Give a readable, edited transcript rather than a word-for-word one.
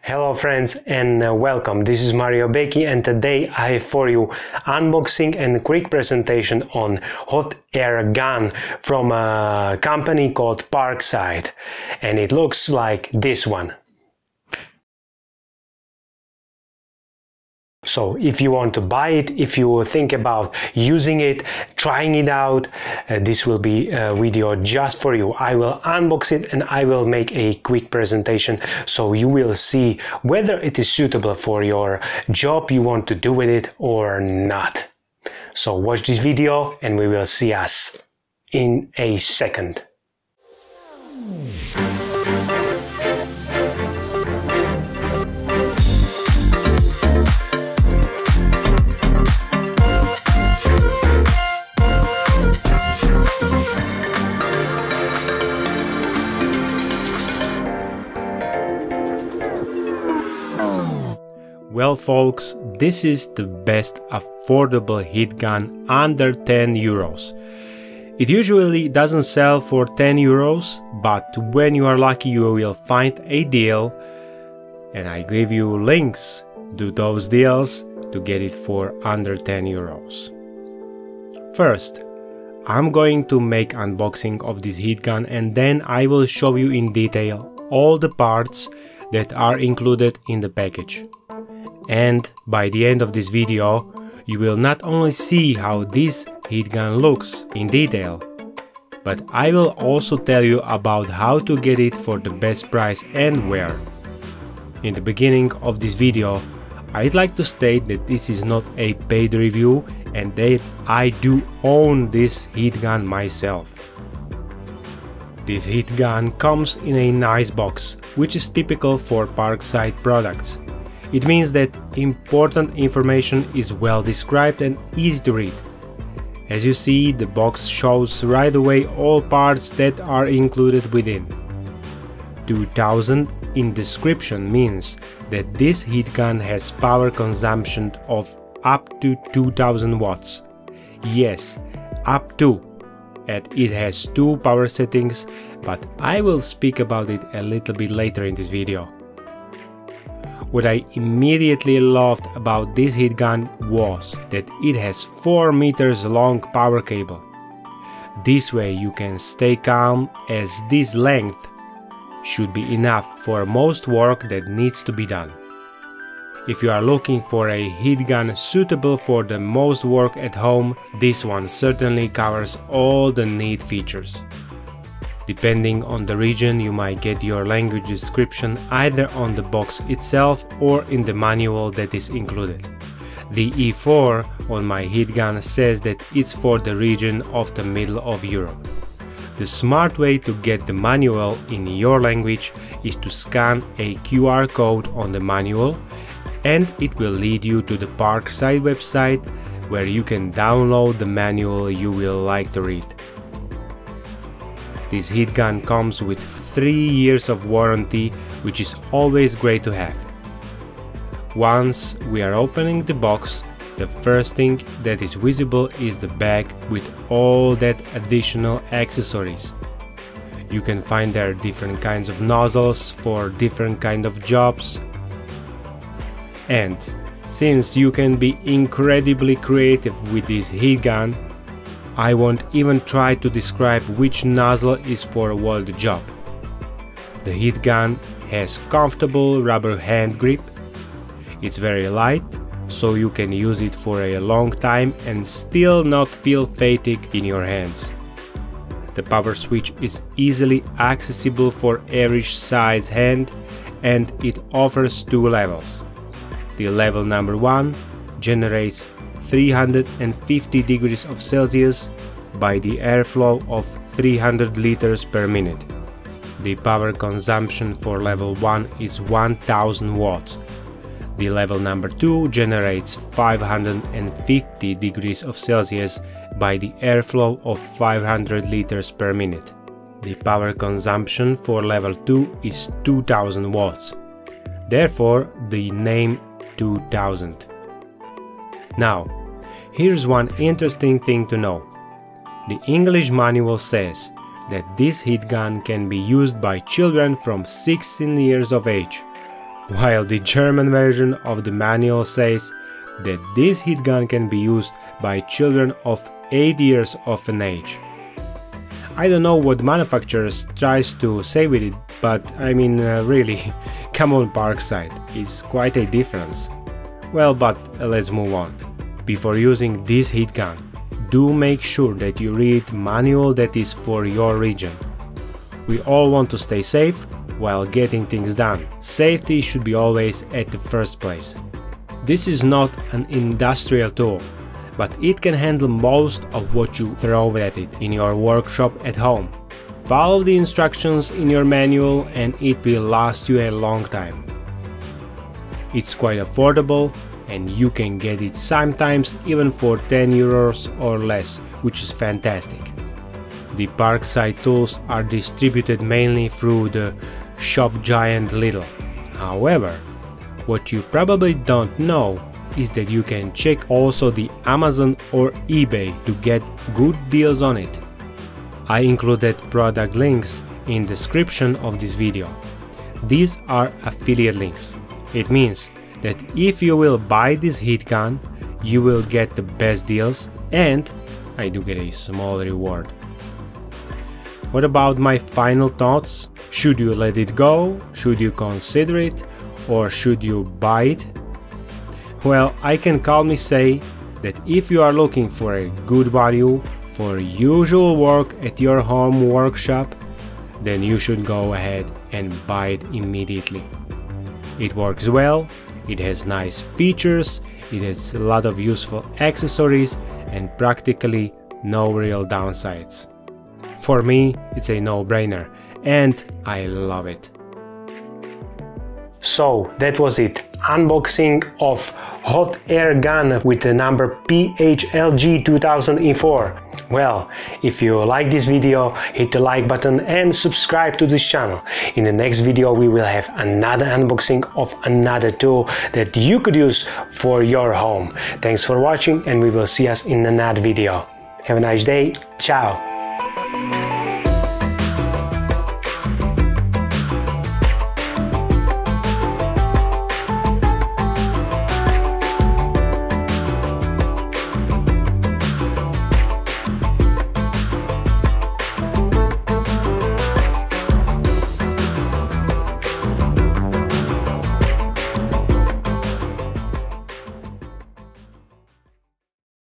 Hello friends and welcome. This is Mario Becchi and today I have for you unboxing and quick presentation on hot air gun from a company called Parkside, and it looks like this one. So if you want to buy it, if you think about using it, trying it out, this will be a video just for you. I will unbox it and I will make a quick presentation so you will see whether it is suitable for your job you want to do with it or not. So watch this video and we will see us in a second. Well folks, this is the best affordable heat gun under 10 euros. It usually doesn't sell for 10 euros, but when you are lucky you will find a deal, and I give you links to those deals to get it for under 10 euros. First, I'm going to make unboxing of this heat gun and then I will show you in detail all the parts that are included in the package. And by the end of this video, you will not only see how this heat gun looks in detail, but I will also tell you about how to get it for the best price and where. In the beginning of this video, I'd like to state that this is not a paid review and that I do own this heat gun myself. This heat gun comes in a nice box, which is typical for Parkside products. It means that important information is well described and easy to read. As you see, the box shows right away all parts that are included within. 2000 in description means that this heat gun has power consumption of up to 2000 watts. Yes, up to. And it has two power settings, but I will speak about it a little bit later in this video. What I immediately loved about this heat gun was that it has 4 meters long power cable. This way you can stay calm, as this length should be enough for most work that needs to be done. If you are looking for a heat gun suitable for the most work at home, this one certainly covers all the neat features. Depending on the region, you might get your language description either on the box itself or in the manual that is included. The E4 on my heat gun says that it's for the region of the middle of Europe. The smart way to get the manual in your language is to scan a QR code on the manual, and it will lead you to the Parkside website where you can download the manual you will like to read. This heat gun comes with 3 years of warranty, which is always great to have. Once we are opening the box, the first thing that is visible is the bag with all that additional accessories. You can find there different kinds of nozzles for different kind of jobs. And since you can be incredibly creative with this heat gun, I won't even try to describe which nozzle is for what job. The heat gun has comfortable rubber hand grip. It's very light, so you can use it for a long time and still not feel fatigue in your hands. The power switch is easily accessible for average size hand, and it offers 2 levels. The level number 1 generates 350 degrees of Celsius by the airflow of 300 liters per minute. The power consumption for level 1 is 1000 watts. The level number 2 generates 550 degrees of Celsius by the airflow of 500 liters per minute. The power consumption for level 2 is 2000 watts. Therefore, the name 2000. Now, here's one interesting thing to know. The English manual says that this heat gun can be used by children from 16 years of age. while the German version of the manual says that this heat gun can be used by children of 8 years of an age. I don't know what manufacturers tries to say with it, but I mean really, come on Parkside, it's quite a difference. Well, but let's move on. Before using this heat gun, do make sure that you read manual that is for your region. We all want to stay safe while getting things done. Safety should be always at the first place. This is not an industrial tool, but it can handle most of what you throw at it in your workshop at home. Follow the instructions in your manual and it will last you a long time. It's quite affordable and you can get it sometimes even for 10 euros or less, which is fantastic. The Parkside tools are distributed mainly through the shop giant Lidl. However, what you probably don't know is that you can check also the Amazon or eBay to get good deals on it. I included product links in the description of this video. These are affiliate links. It means that if you will buy this heat gun, you will get the best deals and I do get a small reward. What about my final thoughts? Should you let it go? Should you consider it? Or should you buy it? Well, I can calmly say that if you are looking for a good value for usual work at your home workshop, then you should go ahead and buy it immediately. It works well, it has nice features, it has a lot of useful accessories and practically no real downsides. For me, it's a no-brainer and I love it. So that was it. Unboxing of hot air gun with the number PHLG 2004. Well, if you like this video, hit the like button and subscribe to this channel. In the next video we will have another unboxing of another tool that you could use for your home. Thanks for watching and we will see us in another video. Have a nice day. Ciao.